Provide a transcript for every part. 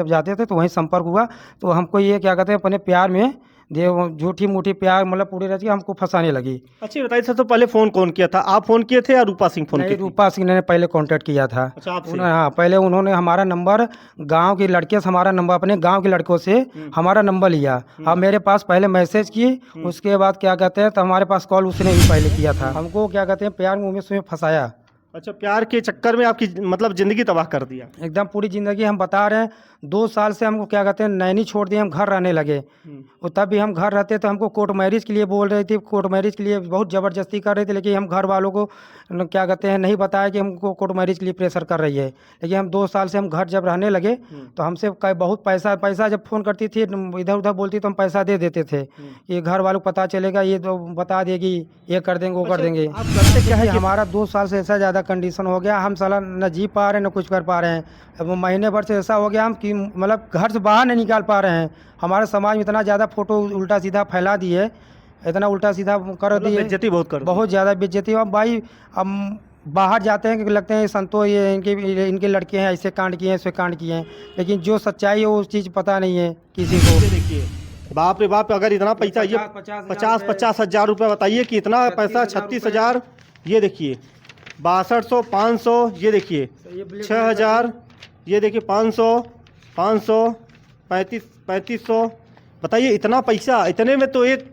जब जाते थे तो वहीं संपर्क हुआ। तो हमको ये क्या कहते हैं अपने प्यार में झूठी मूठी प्यार मतलब पूरी रच के हमको फंसाने लगी। अच्छा बताइए सर, तो पहले फ़ोन कौन किया था? आप फ़ोन किए थे या रूपा सिंह फ़ोन नहीं, की थी? रूपा सिंह ने पहले कांटेक्ट किया था। अच्छा, आपसे? हाँ, पहले उन्होंने हमारा नंबर गांव के लड़के से, हमारा नंबर अपने गांव के लड़कों से हमारा नंबर लिया। अब मेरे पास पहले मैसेज की, उसके बाद क्या कहते हैं तो हमारे पास कॉल उसने ही पहले किया था। हमको क्या कहते हैं प्यार में उसमें फंसाया। अच्छा, प्यार के चक्कर में आपकी मतलब ज़िंदगी तबाह कर दिया। एकदम पूरी ज़िंदगी हम बता रहे हैं। 2 साल से हमको क्या कहते हैं नैनी छोड़ दिए, हम घर रहने लगे। और तब भी हम घर रहते तो हमको कोर्ट मैरिज के लिए बोल रही थी, कोर्ट मैरिज के लिए बहुत ज़बरदस्ती कर रही थी, लेकिन हम घर वालों को क्या कहते हैं नहीं बताया कि हमको कोर्ट मैरिज के लिए प्रेशर कर रही है। लेकिन हम 2 साल से हम घर जब रहने लगे तो हमसे बहुत पैसा जब फ़ोन करती थी इधर उधर बोलती तो हम पैसा दे देते थे। ये घर वालों को पता चलेगा, ये तो बता देगी, ये कर देंगे, वो कर देंगे। आप करते क्या है कि हमारा 2 साल से ऐसा ज़्यादा कंडीशन हो गया, हम साला न जी पा रहे हैं न कुछ कर पा रहे हैं। अब महीने भर से ऐसा हो गया हम कि मतलब घर से बाहर नहीं निकाल पा रहे हैं। हमारे समाज में इतना ज़्यादा फ़ोटो उल्टा सीधा फैला दिए, इतना उल्टा सीधा कर मतलब दिए, बेइज्जती बहुत कर दी। बहुत ज़्यादा बेइज्जती। अब भाई हम बाहर जाते हैं कि लगते हैं संतो ये इनके लड़के हैं, ऐसे कांड किए हैं, ऐसे कांड किए हैं, लेकिन जो सच्चाई है वो चीज़ पता नहीं है किसी को। ये देखिए, बाप रे बाप, अगर इतना पैसा ये 50 हज़ार रुपये, बताइए कि इतना पैसा 36,000, ये देखिए 6200, 500, ये देखिए 6000, ये देखिए 500, 3500, बताइए इतना पैसा, इतने में तो एक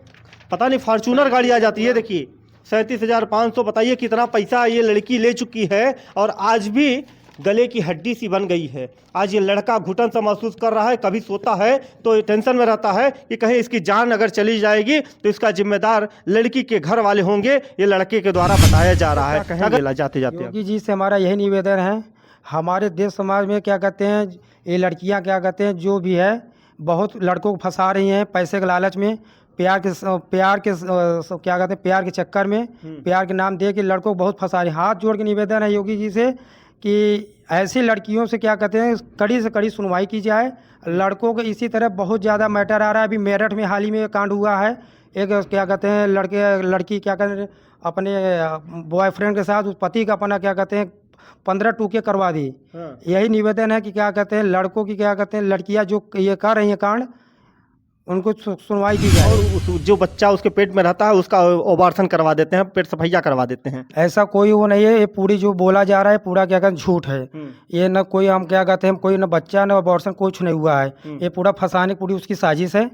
पता नहीं फॉर्चूनर गाड़ी आ जाती है। देखिए 37,500, बताइए कितना पैसा ये लड़की ले चुकी है, और आज भी गले की हड्डी सी बन गई है। आज ये लड़का घुटन सा महसूस कर रहा है, कभी सोता है तो टेंशन में रहता है कि कहीं इसकी जान अगर चली जाएगी तो इसका जिम्मेदार लड़की के घर वाले होंगे, ये लड़के के द्वारा बताया जा रहा है। अगर जाते जाते योगी जी से हमारा यही निवेदन है, हमारे देश समाज में क्या कहते हैं ये लड़कियां क्या कहते हैं जो भी है बहुत लड़कों को फंसा रही हैं पैसे के लालच में, प्यार के क्या कहते हैं प्यार के चक्कर में, प्यार के नाम दे के लड़कों को बहुत फंसा रही हैं। हाथ जोड़ के निवेदन है योगी जी से कि ऐसी लड़कियों से क्या कहते हैं कड़ी से कड़ी सुनवाई की जाए। लड़कों को इसी तरह बहुत ज़्यादा मैटर आ रहा है। अभी मेरठ में हाल ही में कांड हुआ है, एक क्या कहते हैं लड़की क्या कहते हैं अपने बॉयफ्रेंड के साथ उस पति का अपना क्या कहते हैं 15 टूके करवा दी। यही निवेदन है कि क्या कहते हैं लड़कों की क्या कहते हैं लड़कियां जो ये कर रही हैं कांड, उनको सुनवाई की जाए। और जो बच्चा उसके पेट में रहता है उसका ऑपरेशन करवा देते हैं, पेट सफैया करवा देते हैं। ऐसा कोई वो नहीं है, ये पूरी जो बोला जा रहा है पूरा क्या कहते हैं झूठ है। ये न कोई हम क्या कहते हैं कोई न बच्चा न अबॉर्शन कुछ नहीं हुआ है, ये पूरा फंसाने पूरी उसकी साजिश है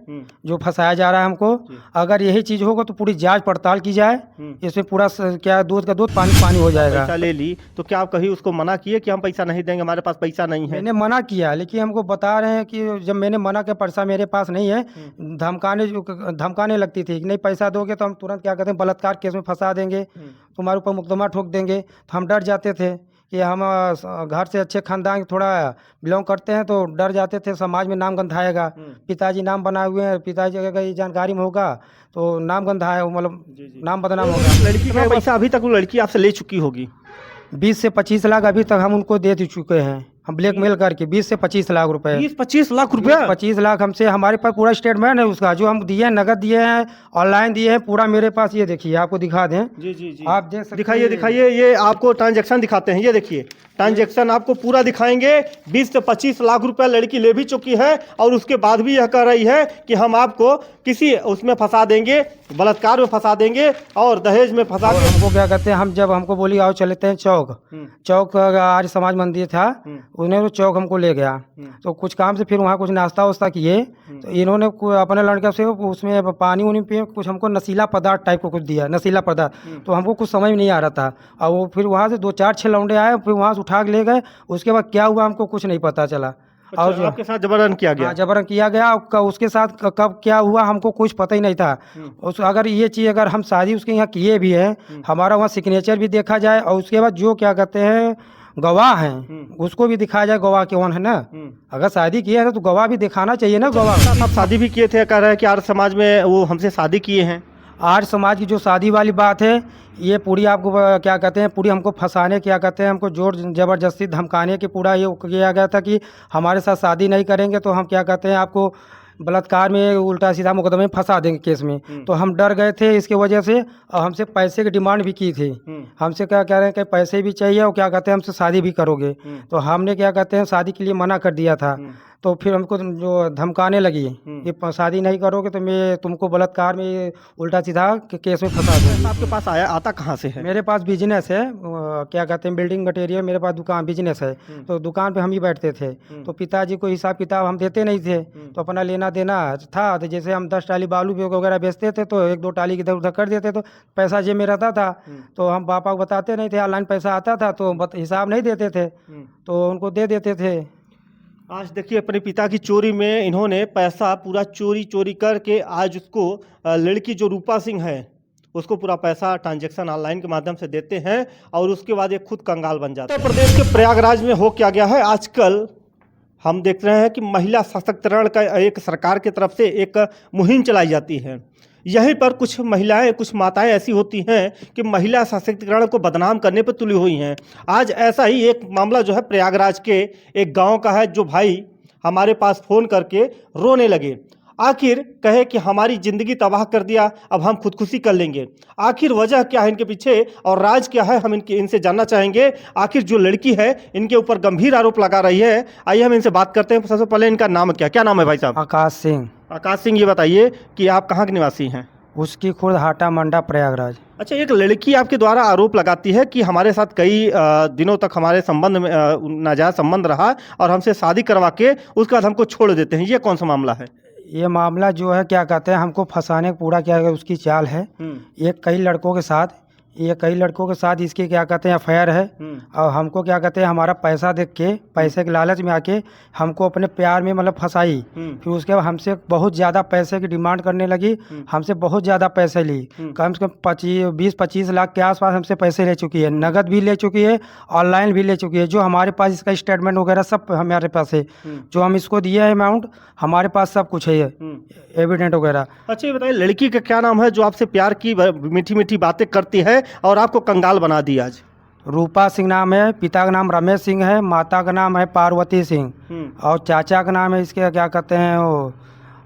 जो फंसाया जा रहा है हमको। अगर यही चीज़ होगा तो पूरी जांच पड़ताल की जाए, इसमें पूरा क्या दूध का दूध पानी पानी हो जाएगा। पैसा ले ली तो क्या आप कहीं उसको मना किए कि हम पैसा नहीं देंगे, हमारे पास पैसा नहीं है? मैंने मना किया, लेकिन हमको बता रहे हैं कि जब मैंने मना किया पैसा मेरे पास नहीं है, धमकाने लगती थी कि नहीं पैसा दोगे तो हम तुरंत क्या कहते हैं बलात्कार केस में फंसा देंगे, तुम्हारे ऊपर मुकदमा ठोक देंगे। तो हम डर जाते थे कि हम घर से अच्छे खानदान थोड़ा बिलोंग करते हैं तो डर जाते थे समाज में नाम गंधाएगा। पिताजी नाम बनाए हुए हैं, पिताजी अगर ये जानकारी में होगा तो नाम गंधाए मतलब नाम बदनाम होगा। लड़की का पैसा अभी तक वो लड़की आपसे ले चुकी होगी? 20 से 25 लाख अभी तक हम उनको दे चुके हैं, हम ब्लैकमेल करके 20 से 25 लाख रुपए। 20-25 लाख रुपया? 25 लाख हमसे, हमारे पास पूरा स्टेटमेंट है उसका जो हम दिए हैं, नगद दिए हैं, ऑनलाइन दिए हैं, पूरा मेरे पास। ये देखिए आपको दिखा दें। जी आप देख सकते दिखाइए दिखाइए, ये आपको ट्रांजैक्शन दिखाते हैं, ये देखिए ट्रांजैक्शन आपको पूरा दिखाएंगे। 20 से 25 लाख रुपया लड़की ले भी चुकी है, और उसके बाद भी यह कह रही है कि हम आपको किसी उसमें फंसा देंगे, बलात्कार में फंसा देंगे और दहेज में फंसा के। हमको क्या कहते हैं, हम जब हमको बोली आओ चलते हैं चौक आर्य समाज मंदिर था, उन्हें वो चौक हमको ले गया। तो कुछ काम से फिर वहाँ कुछ नाश्ता वास्ता किए, तो इन्होंने अपने लड़के से उसमें पानी उनी पे कुछ हमको नशीला पदार्थ टाइप को कुछ दिया, नशीला पदार्थ। तो हमको कुछ समझ में नहीं आ रहा था, और वो फिर वहाँ से 2-4 लौंडे आए, फिर वहाँ से उठा के ले गए। उसके बाद क्या हुआ हमको कुछ नहीं पता चला। और जो आपके साथ जबरन किया गया? जबरन किया गया। उसके साथ कब क्या हुआ हमको कुछ पता ही नहीं था। अगर ये चीज़ अगर हम शादी उसके यहाँ किए भी हैं, हमारा वहाँ सिग्नेचर भी देखा जाए, और उसके बाद जो क्या कहते हैं गवाह हैं उसको भी दिखाया जाए, गवाह कौन है ना। अगर शादी किया है तो गवाह भी दिखाना चाहिए ना। गवाह आप शादी भी किए थे, कह रहे हैं कि आर्य समाज में वो हमसे शादी किए हैं। आर्य समाज की जो शादी वाली बात है, ये पूरी आपको क्या कहते हैं पूरी हमको फंसाने क्या कहते हैं हमको जोर ज़बरदस्ती धमकाने की पूरा ये किया गया था कि हमारे साथ शादी नहीं करेंगे तो हम क्या कहते हैं आपको बलात्कार में उल्टा सीधा मुकदमे में फंसा देंगे केस में। तो हम डर गए थे इसके वजह से, और हमसे पैसे की डिमांड भी की थी। हमसे क्या कह रहे हैं कि पैसे भी चाहिए और क्या कहते हैं हमसे शादी भी करोगे। तो हमने क्या कहते हैं शादी के लिए मना कर दिया था। तो फिर हमको जो धमकाने लगी कि शादी नहीं करोगे तो मैं तुमको बलात्कार में उल्टा सीधा केस में फंसा दूंगी। आपके पास आया आता कहाँ से है? मेरे पास बिजनेस है, क्या कहते हैं, बिल्डिंग मटेरियल, मेरे पास दुकान बिजनेस है। तो दुकान पे हम ही बैठते थे। तो पिताजी को हिसाब किताब हम देते नहीं थे, तो अपना लेना देना था। तो जैसे हम 10 टाली बालू वगैरह बेचते थे तो 1-2 टाली इधर उधर कर देते, तो पैसा जेब में रहता था। तो हम पापा को बताते नहीं थे, ऑनलाइन पैसा आता था तो हिसाब नहीं देते थे, तो उनको दे देते थे। आज देखिए अपने पिता की चोरी में इन्होंने पैसा पूरा चोरी करके आज उसको लड़की जो रूपा सिंह है उसको पूरा पैसा ट्रांजैक्शन ऑनलाइन के माध्यम से देते हैं और उसके बाद ये खुद कंगाल बन जाता है। उत्तर प्रदेश के प्रयागराज में हो क्या गया है, आजकल हम देख रहे हैं कि महिला सशक्तिकरण का एक सरकार की तरफ से एक मुहिम चलाई जाती है। यहीं पर कुछ महिलाएं, कुछ माताएं ऐसी होती हैं कि महिला सशक्तिकरण को बदनाम करने पर तुली हुई हैं। आज ऐसा ही एक मामला जो है प्रयागराज के एक गांव का है, जो भाई हमारे पास फ़ोन करके रोने लगे। आखिर कहे कि हमारी ज़िंदगी तबाह कर दिया, अब हम खुदकुशी कर लेंगे। आखिर वजह क्या है इनके पीछे और राज क्या है, हम इनसे जानना चाहेंगे। आखिर जो लड़की है इनके ऊपर गंभीर आरोप लगा रही है, आइए हम इनसे बात करते हैं। सबसे पहले इनका नाम क्या नाम है भाई साहब? आकाश सिंह। आकाश सिंह, ये बताइए कि आप कहाँ के निवासी हैं? उसकी खुर्द हाटा मंडा प्रयागराज। अच्छा, एक लड़की आपके द्वारा आरोप लगाती है कि हमारे साथ कई दिनों तक हमारे संबंध में नाजायज संबंध रहा और हमसे शादी करवा के उसके बाद हमको छोड़ देते हैं। ये कौन सा मामला है? ये मामला जो है, क्या कहते हैं, हमको फंसाने का पूरा क्या है उसकी चाल है। कई लड़कों के साथ इसकी क्या कहते हैं अफेयर है। और हमको क्या कहते हैं, हमारा पैसा देख के, पैसे के लालच में आके हमको अपने प्यार में मतलब फंसाई। फिर उसके बाद हमसे बहुत ज़्यादा पैसे की डिमांड करने लगी, हमसे बहुत ज़्यादा पैसे ली। कम से कम 20-25 लाख के आसपास हमसे पैसे ले चुकी है। नगद भी ले चुकी है, ऑनलाइन भी ले चुकी है। जो हमारे पास इसका स्टेटमेंट वगैरह सब हमारे पास है। जो हम इसको दिए है अमाउंट, हमारे पास सब कुछ है, एविडेंट वगैरह। अच्छा, ये बताइए लड़की का क्या नाम है जो आपसे प्यार की मीठी मीठी बातें करती है और आपको कंगाल बना दी आज? रूपा सिंह नाम है, पिता का नाम रमेश सिंह है, माता का नाम है पार्वती सिंह और चाचा का नाम है इसके क्या कहते हैं वो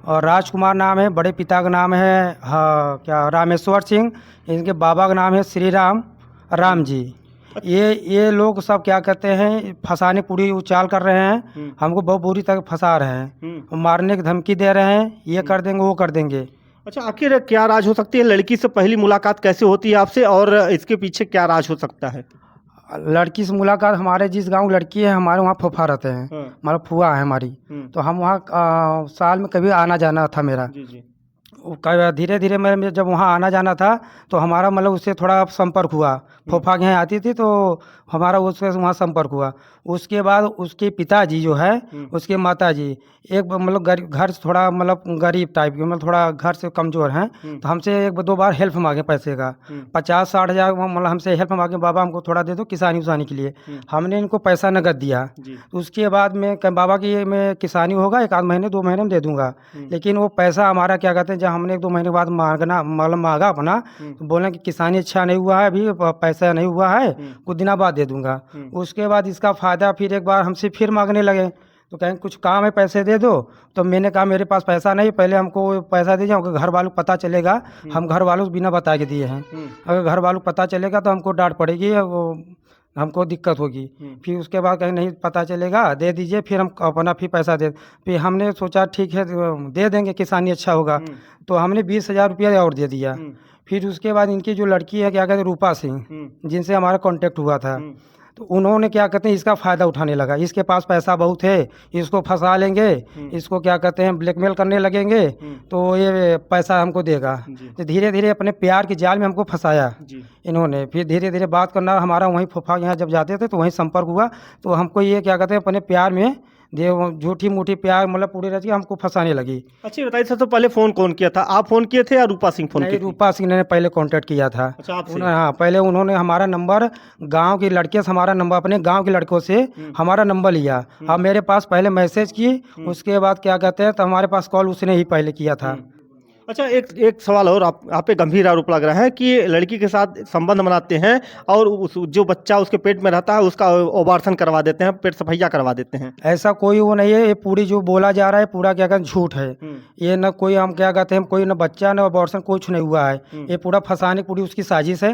और राजकुमार नाम है। बड़े पिता का नाम है क्या रामेश्वर सिंह। इनके बाबा का नाम है श्री राम जी। ये लोग सब क्या कहते हैं फंसाने पूरी उचाल कर रहे हैं, हमको बहुत बुरी तरह फंसा रहे हैं, मारने की धमकी दे रहे हैं, ये कर देंगे वो कर देंगे। अच्छा, आखिर क्या राज हो सकती है? लड़की से पहली मुलाकात कैसे होती है आपसे और इसके पीछे क्या राज हो सकता है? लड़की से मुलाकात, हमारे जिस गांव लड़की है हमारे वहाँ फूफा रहते हैं, हमारा फुआ है हमारी। तो हम वहाँ साल में कभी आना जाना था मेरा। धीरे धीरे मैं जब वहाँ आना जाना था तो हमारा मतलब उससे थोड़ा संपर्क हुआ। फूफा के यहाँ आती थी तो हमारा उससे वहाँ संपर्क हुआ। उसके बाद उसके पिताजी जो है, उसके माताजी एक मतलब घर से थोड़ा मतलब गरीब टाइप के, मतलब थोड़ा घर से कमज़ोर हैं। तो हमसे 1-2 बार हेल्प मांगे पैसे का, 50-60 हज़ार मतलब हमसे हेल्प मांगे, बाबा हमको थोड़ा दे दो किसानी उसानी के लिए। हमने इनको पैसा नगद दिया। तो उसके बाद में बाबा की मैं किसानी होगा 1 आध महीने 2 महीने में दे दूंगा। लेकिन वो पैसा हमारा क्या कहते हैं, जब हमने 1-2 महीने के बाद मांगा अपना, तो बोले कि किसानी अच्छा नहीं हुआ है, अभी पैसा नहीं हुआ है, कुछ दिनों बाद दे दूंगा। उसके बाद इसका फ़ायदा फिर एक बार हमसे फिर मांगने लगे। तो कहें कुछ काम है पैसे दे दो। तो मैंने कहा मेरे पास पैसा नहीं, पहले हमको पैसा दीजिए, अगर घर वालों को पता चलेगा, हम घर वालों को बिना बता के दिए हैं, अगर घर वालों को पता चलेगा तो हमको डांट पड़ेगी, वो हमको दिक्कत होगी। फिर उसके बाद कहीं नहीं पता चलेगा, दे दीजिए, फिर हम अपना फिर पैसा दे। फिर हमने सोचा ठीक है दे देंगे, किसानी अच्छा होगा। तो हमने 20,000 रुपया और दे दिया। फिर उसके बाद इनकी जो लड़की है क्या कहते हैं रूपा सिंह, जिनसे हमारा कांटेक्ट हुआ था, तो उन्होंने क्या कहते हैं इसका फ़ायदा उठाने लगा। इसके पास पैसा बहुत है, इसको फंसा लेंगे, इसको क्या कहते हैं ब्लैकमेल करने लगेंगे तो ये पैसा हमको देगा। तो धीरे धीरे अपने प्यार के जाल में हमको फंसाया इन्होंने। फिर धीरे धीरे बात करना, हमारा वहीं फूफा यहाँ जब जाते थे तो वहीं संपर्क हुआ। तो हमको ये क्या कहते हैं अपने प्यार में झूठी मूठी प्यार मतलब पूरी रहती है, हमको फंसाने लगी। अच्छा बताइए सर, तो पहले फ़ोन कौन किया था? आप फ़ोन किए थे या रूपा सिंह फ़ोन किए थे? रूपा सिंह ने पहले कांटेक्ट किया था। अच्छा, आपसे? हाँ, पहले उन्होंने हमारा नंबर गांव के लड़के से, हमारा नंबर अपने गांव के लड़कों से हमारा नंबर लिया और मेरे पास पहले मैसेज की। उसके बाद क्या कहते हैं तो हमारे पास कॉल उसने ही पहले किया था। अच्छा, एक सवाल और आप पे गंभीर आरोप लग रहा है कि लड़की के साथ संबंध बनाते हैं और जो बच्चा उसके पेट में रहता है उसका ऑपरेशन करवा देते हैं, पेट सफैया करवा देते हैं। ऐसा कोई वो नहीं है, ये पूरी जो बोला जा रहा है पूरा क्या कहते हैं झूठ है। ये न कोई हम क्या कहते हैं कोई न बच्चा न अबॉर्शन कुछ नहीं हुआ है। ये पूरा फंसाने पूरी उसकी साजिश है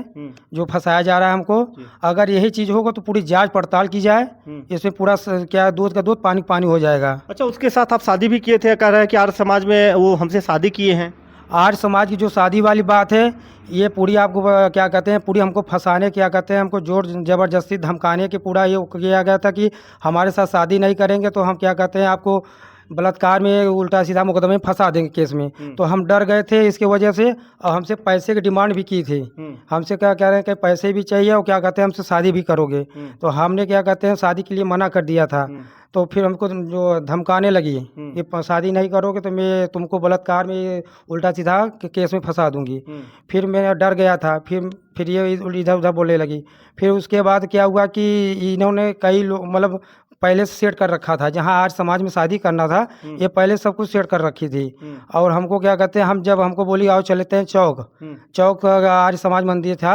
जो फंसाया जा रहा है हमको। अगर यही चीज़ होगा तो पूरी जांच पड़ताल की जाए, इसमें पूरा क्या दूध का दूध पानी पानी हो जाएगा। अच्छा, उसके साथ आप शादी भी किए थे, कह रहे हैं कि आर्य समाज में वो हमसे शादी किए हैं। आर्य समाज की जो शादी वाली बात है ये पूरी आपको क्या कहते हैं पूरी हमको फंसाने क्या कहते हैं हमको जोर ज़बरदस्ती धमकाने के पूरा ये किया गया था कि हमारे साथ शादी नहीं करेंगे तो हम क्या कहते हैं आपको बलात्कार में उल्टा सीधा मुकदमे में फंसा देंगे केस में। तो हम डर गए थे इसके वजह से, और हमसे पैसे की डिमांड भी की थी। हमसे क्या कह रहे हैं कि पैसे भी चाहिए और क्या कहते हैं हमसे शादी भी करोगे। तो हमने क्या कहते हैं शादी के लिए मना कर दिया था। तो फिर हमको जो धमकाने लगी ये शादी नहीं करोगे तो मैं तुमको बलात्कार में उल्टा सीधा केस में फंसा दूंगी। फिर मैं डर गया था, फिर ये इधर उधर बोलने लगी। फिर उसके बाद क्या हुआ कि इन्होंने कई लोग मतलब पहले से सेट कर रखा था, जहाँ आर्य समाज में शादी करना था ये पहले सब कुछ सेट कर रखी थी। और हमको क्या कहते हैं हम जब हमको बोली आओ चलते हैं चौक आर्य समाज मंदिर था,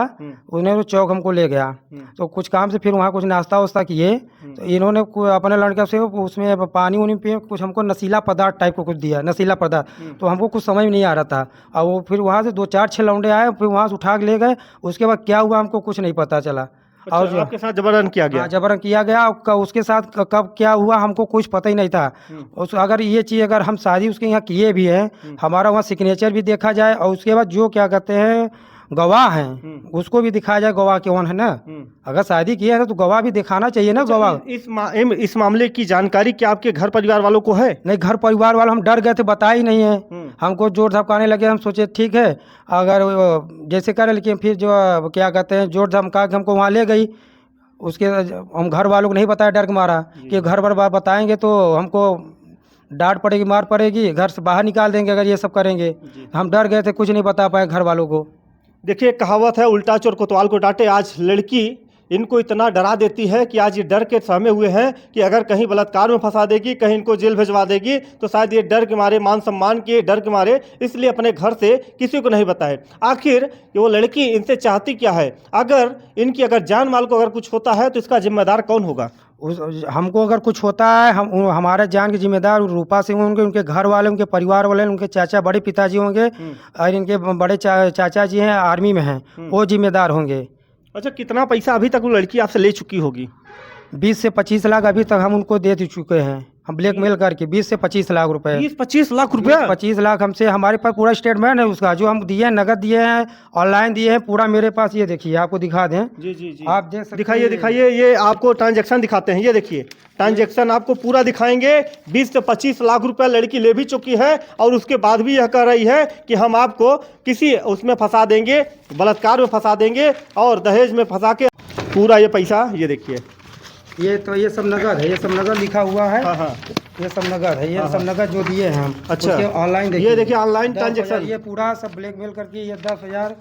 उन्हें वो चौक हमको ले गया। तो कुछ काम से फिर वहाँ कुछ नाश्ता वास्ता किए तो इन्होंने अपने लड़के से उसमें पानी उनी पे कुछ हमको नशीला पदार्थ टाइप को कुछ दिया, नशीला पदार्थ। तो हमको कुछ समझ में नहीं आ रहा था। और वो फिर वहाँ से 2-4 लौंडे आए, फिर वहाँ से उठा के ले गए। उसके बाद क्या हुआ हमको कुछ नहीं पता चला। अच्छा, और जो आपके साथ जबरन किया गया? हाँ, जबरन किया गया। उसके साथ कब क्या हुआ हमको कुछ पता ही नहीं था। अगर ये चीज़ अगर हम शादी उसके यहाँ किए भी हैं, हमारा वहाँ सिग्नेचर भी देखा जाए और उसके बाद जो क्या कहते हैं गवाह हैं उसको भी दिखाया जाए गवाह कौन है ना। अगर शादी किया है तो गवाह भी दिखाना चाहिए ना। गवाह इस मामले की जानकारी क्या आपके घर परिवार वालों को है? नहीं, घर परिवार वालों हम डर गए थे, बता ही नहीं है। हमको जोर धमकाने लगे, हम सोचे ठीक है अगर जैसे करें, लेकिन फिर जो क्या कहते हैं जोर धमका के हमको वहाँ ले गई। उसके हम घर वालों को नहीं बताया, डर के मारा कि घर पर बताएंगे तो हमको डांट पड़ेगी, मार पड़ेगी, घर से बाहर निकाल देंगे अगर ये सब करेंगे। हम डर गए थे, कुछ नहीं बता पाए घर वालों को। देखिए, कहावत है उल्टा चोर कोतवाल को डांटे। आज लड़की इनको इतना डरा देती है कि आज ये डर के सहमे हुए हैं कि अगर कहीं बलात्कार में फंसा देगी, कहीं इनको जेल भिजवा देगी, तो शायद ये डर के मारे, मान सम्मान के डर के मारे इसलिए अपने घर से किसी को नहीं बताए। आखिर वो लड़की इनसे चाहती क्या है? अगर इनकी जान माल को अगर कुछ होता है तो इसका जिम्मेदार कौन होगा? हमको अगर कुछ होता है हमारे जान के जिम्मेदार रूपा सिंह होंगे, उनके घर वाले, उनके परिवार वाले, उनके चाचा बड़े पिताजी होंगे और इनके बड़े चाचा जी हैं आर्मी में हैं, वो जिम्मेदार होंगे। अच्छा, कितना पैसा अभी तक वो लड़की आपसे ले चुकी होगी? 20 से 25 लाख अभी तक हम उनको दे चुके हैं। हम ब्लैकमेल करके 20 से 25 लाख रुपए। 20-25 लाख रुपया? 25 लाख हमसे, हमारे पास पूरा स्टेटमेंट है उसका, जो हम दिए हैं, नगद दिए हैं, ऑनलाइन दिए हैं, पूरा मेरे पास। ये देखिए, आपको दिखा दें। जी जी जी, आप देख सकते दिखाइए दिखाइए। ये आपको ट्रांजैक्शन दिखाते हैं, ये देखिए ट्रांजैक्शन आपको पूरा दिखाएंगे। 20 से 25 लाख रुपया लड़की ले भी चुकी है और उसके बाद भी यह कह रही है कि हम आपको किसी उसमें फंसा देंगे, बलात्कार में फंसा देंगे और दहेज में फंसा के पूरा ये पैसा। ये देखिए, ये सब नगद है, ये सब नगद लिखा हुआ है। हाँ हाँ, ये सब नगद है, ये सब नगद जो दिए हैं हम। अच्छा, ऑनलाइन ये देखिए ऑनलाइन ट्रांजैक्शन। ये पूरा सब ब्लैकमेल करके ये 10,000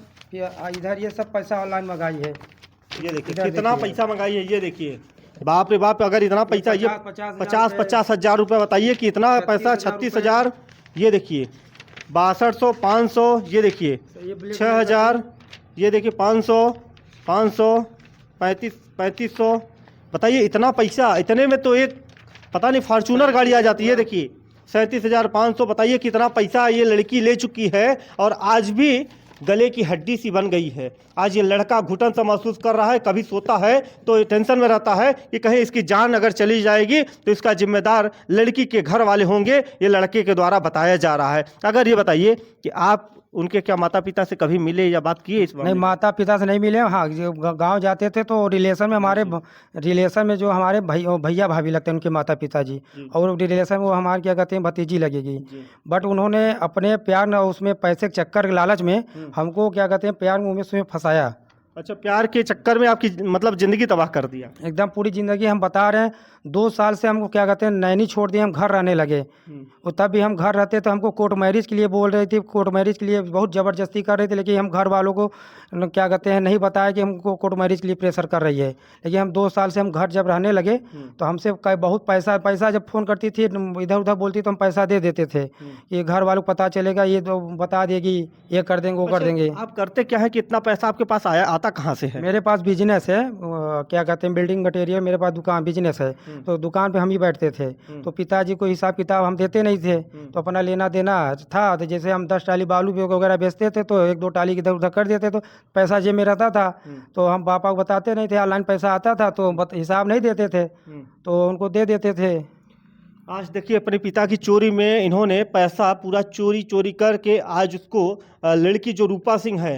इधर ये सब पैसा ऑनलाइन मंगाई है। ये देखिए कितना पैसा मंगाई है। ये देखिए, बाप रे बाप, अगर इतना पैसा, ये 50 हजार रुपये, बताइए कि इतना पैसा। 36,000, ये देखिए 6200, 500, ये देखिए 6,000, ये देखिए 500, 3500। बताइए इतना पैसा, इतने में तो एक पता नहीं फॉर्च्यूनर गाड़ी आ जाती है। देखिए 37,500, बताइए कितना पैसा ये लड़की ले चुकी है और आज भी गले की हड्डी सी बन गई है। आज ये लड़का घुटन सा महसूस कर रहा है, कभी सोता है तो टेंशन में रहता है कि कहीं इसकी जान अगर चली जाएगी तो इसका जिम्मेदार लड़की के घर वाले होंगे, ये लड़के के द्वारा बताया जा रहा है। अगर ये बताइए कि आप उनके क्या माता पिता से कभी मिले या बात किए इस बारे में? नहीं, माता पिता से नहीं मिले। हाँ, गांव जाते थे तो रिलेशन में हमारे रिलेशन में जो हमारे भैया भाभी लगते हैं उनके माता पिता जी, और रिलेशन में वो हमारे क्या कहते हैं भतीजी लगेगी। बट उन्होंने अपने प्यार न उसमें पैसे के चक्कर के लालच में हमको क्या कहते हैं प्यार में उसमें फंसाया। अच्छा, प्यार के चक्कर में आपकी मतलब ज़िंदगी तबाह कर दिया। एकदम पूरी ज़िंदगी हम बता रहे हैं। 2 साल से हमको क्या कहते हैं नैनी छोड़ दिए, हम घर रहने लगे। और तब भी हम घर रहते तो हमको कोर्ट मैरिज के लिए बोल रही थी, कोर्ट मैरिज के लिए बहुत ज़बरदस्ती कर रही थी, लेकिन हम घर वालों को क्या कहते हैं नहीं बताया कि हमको कोर्ट मैरिज के लिए प्रेशर कर रही है। लेकिन हम 2 साल से हम घर जब रहने लगे तो हमसे बहुत पैसा जब फ़ोन करती थी इधर उधर बोलती तो हम पैसा दे देते थे कि घर वालों को पता चलेगा, ये तो बता देगी, ये कर देंगे, वो कर देंगे। आप करते क्या है कि इतना पैसा आपके पास आता कहाँ से है? मेरे पास बिजनेस है, क्या कहते हैं बिल्डिंग मटेरियल, मेरे पास दुकान बिजनेस है। तो दुकान पे हम ही बैठते थे। तो पिताजी को हिसाब किताब हम देते नहीं थे, तो अपना लेना देना था। तो जैसे हम 10 टाली बालू वगैरह बेचते थे तो 1-2 टाली इधर उधर कर देते, तो पैसा जेब में रहता था। तो हम पापा को बताते नहीं थे, ऑनलाइन पैसा आता था तो हिसाब नहीं देते थे, तो उनको दे देते थे। आज देखिए अपने पिता की चोरी में इन्होंने पैसा पूरा चोरी करके आज उसको लड़की जो रूपा सिंह है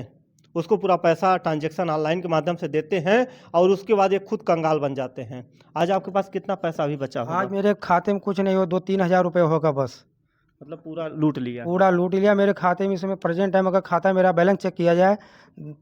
उसको पूरा पैसा ट्रांजैक्शन ऑनलाइन के माध्यम से देते हैं और उसके बाद ये खुद कंगाल बन जाते हैं। आज आपके पास कितना पैसा अभी बचा होगा? आज मेरे खाते में कुछ नहीं हो, 2-3 हज़ार रुपये होगा बस। मतलब पूरा लूट लिया? पूरा लूट लिया मेरे खाते में। इस समय प्रेजेंट टाइम अगर खाता मेरा बैलेंस चेक किया जाए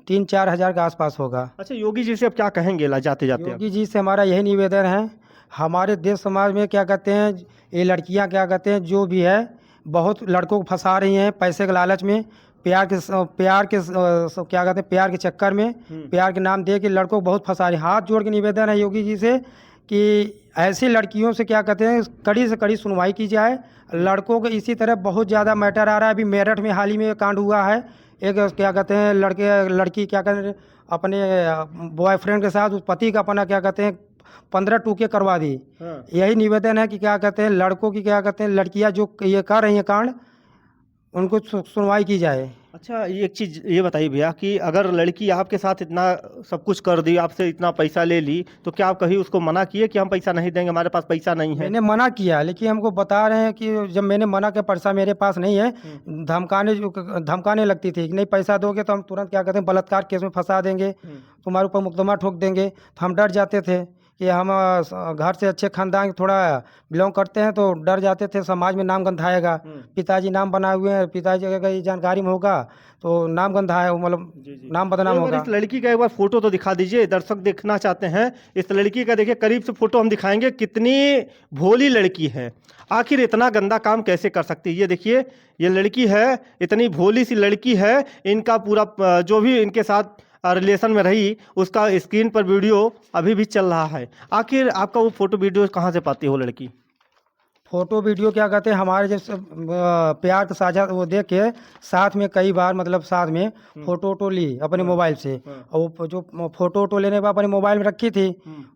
3-4 हज़ार के आसपास होगा। अच्छा, योगी जी से अब क्या कहेंगे जाते जाते? योगी जी से हमारा यही निवेदन है, हमारे देश समाज में क्या कहते हैं ये लड़कियां क्या कहते हैं जो भी है बहुत लड़कों को फंसा रही हैं पैसे के लालच में, प्यार के क्या कहते हैं प्यार के चक्कर में, प्यार के नाम दे के लड़कों को बहुत फंसा रही हैं। हाथ जोड़ के निवेदन है योगी जी से कि ऐसी लड़कियों से क्या कहते हैं कड़ी से कड़ी सुनवाई की जाए। लड़कों को इसी तरह बहुत ज़्यादा मैटर आ रहा है। अभी मेरठ में हाल ही में कांड हुआ है, एक क्या कहते हैं लड़की क्या कहते हैं अपने बॉयफ्रेंड के साथ उस पति का अपना क्या कहते हैं 15 टूके करवा दी। यही निवेदन है कि क्या कहते हैं लड़कों की क्या कहते हैं लड़कियां जो ये कर रही हैं कांड, उनको सुनवाई की जाए। अच्छा, ये एक चीज़ ये बताइए भैया कि अगर लड़की आपके साथ इतना सब कुछ कर दी, आपसे इतना पैसा ले ली, तो क्या आप कभी उसको मना किए कि हम पैसा नहीं देंगे, हमारे पास पैसा नहीं है? मैंने मना किया, लेकिन हमको बता रहे हैं कि जब मैंने मना किया पैसा मेरे पास नहीं है, धमकाने लगती थी कि नहीं पैसा दोगे तो हम तुरंत क्या कहते हैं बलात्कार केस में फंसा देंगे, तुम्हारे ऊपर मुकदमा ठोक देंगे। तो हम डर जाते थे कि हम घर से अच्छे खानदान थोड़ा बिलोंग करते हैं तो डर जाते थे समाज में नाम गंधाएगा। पिताजी नाम बनाए हुए हैं, पिताजी अगर ये जानकारी में होगा तो नाम गंधाए मतलब नाम बदनाम होगा। इस लड़की का एक बार फोटो तो दिखा दीजिए, दर्शक देखना चाहते हैं इस लड़की का। देखिए करीब से फोटो हम दिखाएंगे, कितनी भोली लड़की है, आखिर इतना गंदा काम कैसे कर सकती है। ये देखिए ये लड़की है, इतनी भोली सी लड़की है, इनका पूरा जो भी इनके साथ रिलेशन में रही उसका स्क्रीन पर वीडियो अभी भी चल रहा है। आखिर आपका वो फोटो वीडियो कहाँ से पाती है वो लड़की? फोटो वीडियो क्या कहते हैं हमारे जैसे प्यार के साझा वो देख के साथ में कई बार मतलब साथ में फोटो वोटो ली अपने मोबाइल से, और वो जो फोटो वोटो लेने के बाद अपने मोबाइल में रखी थी,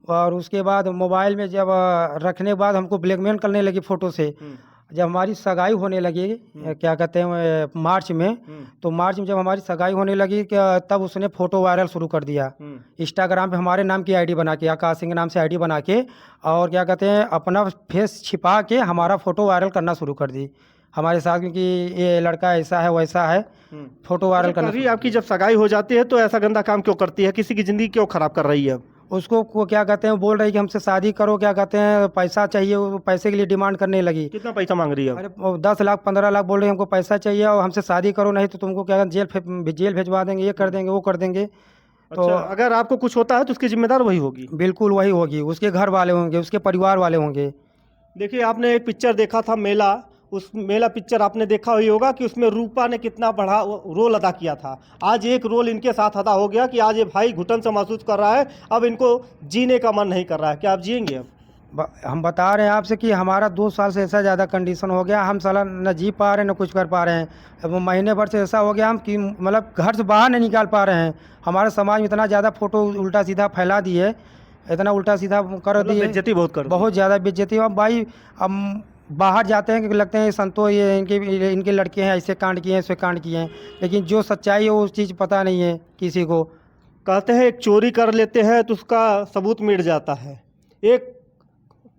और उसके बाद मोबाइल में जब रखने के बाद हमको ब्लैकमेल करने लगी फ़ोटो से। जब हमारी सगाई होने लगी क्या कहते हैं मार्च में, तो मार्च में जब हमारी सगाई होने लगी तब उसने फ़ोटो वायरल शुरू कर दिया इंस्टाग्राम पे हमारे नाम की आईडी बना के, आकाश सिंह के नाम से आईडी बना के, और क्या कहते हैं अपना फेस छिपा के हमारा फ़ोटो वायरल करना शुरू कर दी हमारे साथ, क्योंकि ये लड़का ऐसा है वैसा है, फ़ोटो वायरल करना। अभी आपकी जब सगाई हो जाती है तो ऐसा गंदा काम क्यों करती है? किसी की ज़िंदगी क्यों ख़राब कर रही है? उसको क्या कहते हैं बोल रही कि हमसे शादी करो, क्या कहते हैं पैसा चाहिए, वो पैसे के लिए डिमांड करने लगी। कितना पैसा मांग रही है? अरे 10 लाख 15 लाख बोल रही हमको पैसा चाहिए और हमसे शादी करो, नहीं तो तुमको क्या जेल भेजवा देंगे, ये कर देंगे, वो कर देंगे। तो अच्छा, अगर आपको कुछ होता है तो उसकी जिम्मेदार वही होगी? बिल्कुल वही होगी, उसके घर वाले होंगे, उसके परिवार वाले होंगे। देखिए आपने एक पिक्चर देखा था मेला, उस मेला पिक्चर आपने देखा ही होगा कि उसमें रूपा ने कितना बड़ा रोल अदा किया था। आज एक रोल इनके साथ अदा हो गया कि आज ये भाई घुटन से महसूस कर रहा है, अब इनको जीने का मन नहीं कर रहा है। क्या आप जिएंगे अब? हम बता रहे हैं आपसे कि हमारा 2 साल से ऐसा ज़्यादा कंडीशन हो गया, हम साला न जी पा रहे हैं न कुछ कर पा रहे हैं। अब महीने भर से ऐसा हो गया हम कि मतलब घर से बाहर नहीं निकाल पा रहे हैं। हमारे समाज में इतना ज़्यादा फ़ोटो उल्टा सीधा फैला दिए, इतना उल्टा सीधा कर दिए, बेइज्जती बहुत ज़्यादा बेइज्जती। अब भाई हम बाहर जाते हैं कि लगते हैं संतो ये इनके लड़के हैं, ऐसे कांड किए हैं, ऐसे कांड किए हैं, लेकिन जो सच्चाई है वो उस चीज़ पता नहीं है किसी को। कहते हैं एक चोरी कर लेते हैं तो उसका सबूत मिट जाता है, एक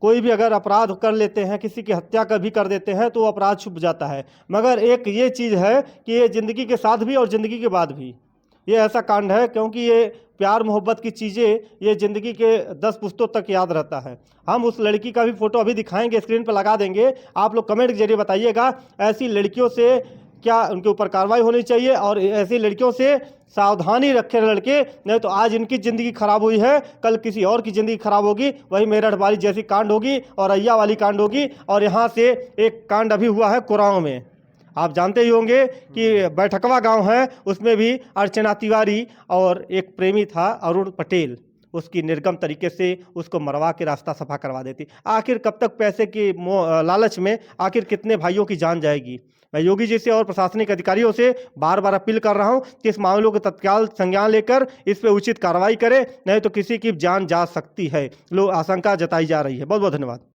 कोई भी अगर अपराध कर लेते हैं, किसी की हत्या भी कर देते हैं तो अपराध छुप जाता है, मगर एक ये चीज़ है कि ये ज़िंदगी के साथ भी और ज़िंदगी के बाद भी ये ऐसा कांड है, क्योंकि ये प्यार मोहब्बत की चीज़ें ये ज़िंदगी के 10 पुश्तों तक याद रहता है। हम उस लड़की का भी फ़ोटो अभी दिखाएंगे, स्क्रीन पर लगा देंगे, आप लोग कमेंट के जरिए बताइएगा ऐसी लड़कियों से क्या उनके ऊपर कार्रवाई होनी चाहिए और ऐसी लड़कियों से सावधानी रखें लड़के, नहीं तो आज इनकी ज़िंदगी खराब हुई है, कल किसी और की ज़िंदगी खराब होगी। वही मेरठ वाली जैसी कांड होगी और अय्या वाली कांड होगी। और यहाँ से एक कांड अभी हुआ है कुराओं में, आप जानते ही होंगे कि बैठकवा गांव है, उसमें भी अर्चना तिवारी और एक प्रेमी था अरुण पटेल, उसकी निर्गम तरीके से उसको मरवा के रास्ता सफा करवा देती। आखिर कब तक पैसे की लालच में आखिर कितने भाइयों की जान जाएगी। मैं योगी जी से और प्रशासनिक अधिकारियों से बार बार अपील कर रहा हूं कि इस मामलों को तत्काल संज्ञान लेकर इस पर उचित कार्रवाई करें, नहीं तो किसी की जान जा सकती है। लोग आशंका जताई जा रही है। बहुत बहुत धन्यवाद।